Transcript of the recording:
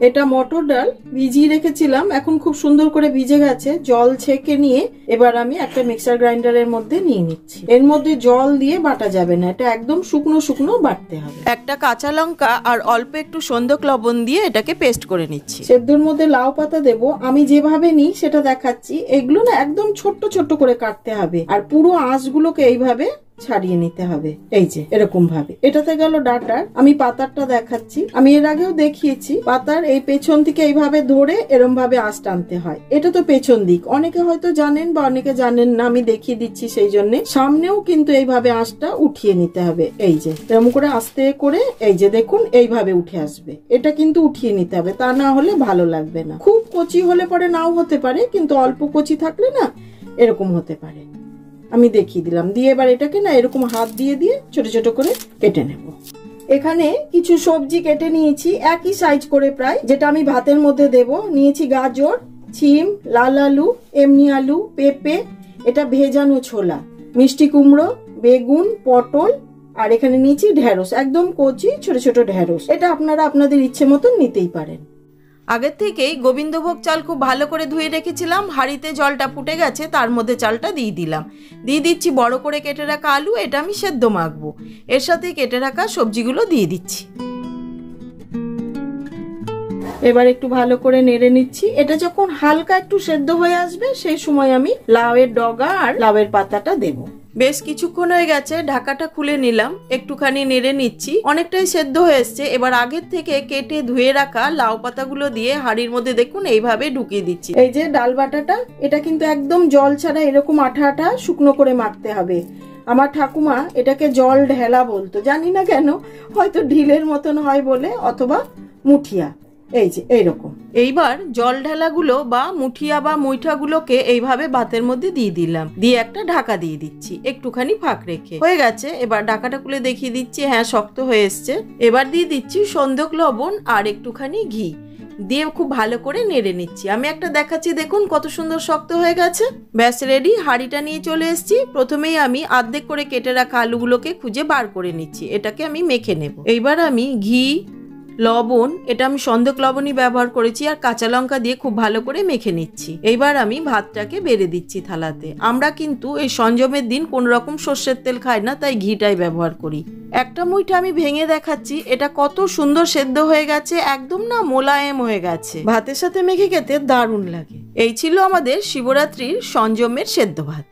এটা মটর ডাল ভিজিয়ে রেখেছিলাম, এখন খুব সুন্দর করে ভিজে গেছে। জল ছেঁকে নিয়ে এবার আমি একটা মিক্সার গ্রাইন্ডারের মধ্যে নিয়ে নিচ্ছি। এর মধ্যে জল দিয়ে বাটা যাবে না, এটা একদম শুকনো শুকনো বাটতে হবে। একটা কাঁচা লঙ্কা আর অল্প একটু সন্দক লবণ দিয়ে এটাকে পেস্ট করে নিচ্ছি। সেদ্ধর মধ্যে লাউ পাতা দেবো, আমি যেভাবে নিই সেটা দেখাচ্ছি। এগুলো না একদম ছোট্ট ছোট্ট করে কাটতে হবে, আর পুরো আঁশগুলোকে এইভাবে ছাড়িয়ে নিতে হবে, এই যে এরকম ভাবে। এটাতে গেল ডাটার, আমি পাতারটা দেখাচ্ছি। আমি এর আগেও দেখিয়েছি, পাতার এই পেছন থেকে এইভাবে ধরে এরম ভাবে আঁশ টানতে হয়। এটা তো পেছন দিক, অনেকে হয়তো জানেন বা অনেকে জানেন না, আমি দেখিয়ে দিচ্ছি সেই জন্য। সামনেও কিন্তু এইভাবে আঁশটা উঠিয়ে নিতে হবে, এই যে এরকম করে আস্তে করে, এই যে দেখুন এইভাবে উঠে আসবে। এটা কিন্তু উঠিয়ে নিতে হবে, তা না হলে ভালো লাগবে না। খুব কচি হলে পরে নাও হতে পারে, কিন্তু অল্প কচি থাকলে না এরকম হতে পারে। আমি দেখিয়ে দিলাম। দিয়ে এবার এটাকে না এরকম হাত দিয়ে দিয়ে ছোট ছোট করে কেটে নেব। এখানে কিছু সবজি কেটে নিয়েছি একই সাইজ করে প্রায়, যেটা আমি ভাতের মধ্যে দেব। নিয়েছি গাজর, সিম, লাল আলু, এমনি আলু, পেঁপে, এটা ভেজানো ছোলা, মিষ্টি কুমড়ো, বেগুন, পটল, আর এখানে নিয়েছি ঢেঁড়স, একদম কচি ছোট ছোট ঢেঁড়স। এটা আপনারা আপনাদের ইচ্ছে মতন নিতেই পারেন। আগের থেকেই গোবিন্দভোগ চাল খুব ভালো করে ধুয়ে রেখেছিলাম। হাঁড়িতে জলটা ফুটে গেছে, তার মধ্যে চালটা দিয়ে দিলাম। দিয়ে দিচ্ছি বড় করে কেটে রাখা আলু, এটা আমি সেদ্ধ মাখবো। এর সাথে কেটে রাখা সবজিগুলো দিয়ে দিচ্ছি। এবার একটু ভালো করে নেড়ে নিচ্ছি। এটা যখন হালকা একটু সেদ্ধ হয়ে আসবে, সেই সময় আমি লাউয়ের ডগা আর লাউয়ের পাতাটা দেবো। বেশ কিছুক্ষণ হয়ে গেছে, ঢাকাটা খুলে নিলাম, একটুখানি নেড়ে নিচ্ছি। অনেকটাই সেদ্ধ হয়ে এসছে। এবার আগের থেকে কেটে ধুয়ে রাখা লাউ পাতাগুলো দিয়ে হাঁড়ির মধ্যে দেখুন এইভাবে ঢুকিয়ে দিচ্ছি। এই যে ডাল বাটাটা, এটা কিন্তু একদম জল ছাড়া এরকম আঠা আঠা শুকনো করে মাখতে হবে। আমার ঠাকুমা এটাকে জল ঢেলা বলতো, জানি না কেন, হয়তো ঢিলের মতন হয় বলে, অথবা মুঠিয়া, এই যে এইরকম। এইবার জল ঢালাগুলো বা মুঠিয়া বা মুইঠাগুলোকে এইভাবে ভাতের মধ্যে দিয়ে দিলাম, দিয়ে একটা ঢাকা দিয়ে দিচ্ছি একটুখানি ফাঁক রেখে। হয়ে গেছে। এবার ঢাকাটা খুলে দেখিয়ে দিচ্ছি, হ্যাঁ শক্ত হয়ে এসছে। এবার দিয়ে দিচ্ছি সন্দক লবণ আর একটুখানি ঘি দিয়ে খুব ভালো করে নেড়ে নিচ্ছি। আমি একটা দেখাচ্ছি, দেখুন কত সুন্দর শক্ত হয়ে গেছে। ব্যাস রেডি। হাঁড়িটা নিয়ে চলে এসেছি। প্রথমেই আমি অর্ধেক করে কেটে রাখা আলুগুলোকে খুঁজে বার করে নিচ্ছি, এটাকে আমি মেখে নেব। এইবার আমি ঘি, লবণ, এটা আমি সন্দক লবণই ব্যবহার করেছি, আর কাঁচা লঙ্কা দিয়ে খুব ভালো করে মেখে নিচ্ছি। এইবার আমি ভাতটাকে বেড়ে দিচ্ছি থালাতে। আমরা কিন্তু এই সঞ্জমের দিন কোন রকম সর্ষের তেল খাই না, তাই ঘিটাই ব্যবহার করি। একটা মুইঠা আমি ভেঙে দেখাচ্ছি, এটা কত সুন্দর সেদ্ধ হয়ে গেছে, একদম না মোলায়েম হয়ে গেছে। ভাতের সাথে মেখে খেতে দারুণ লাগে। এই ছিল আমাদের শিবরাত্রির সঞ্জমের সেদ্ধ ভাত।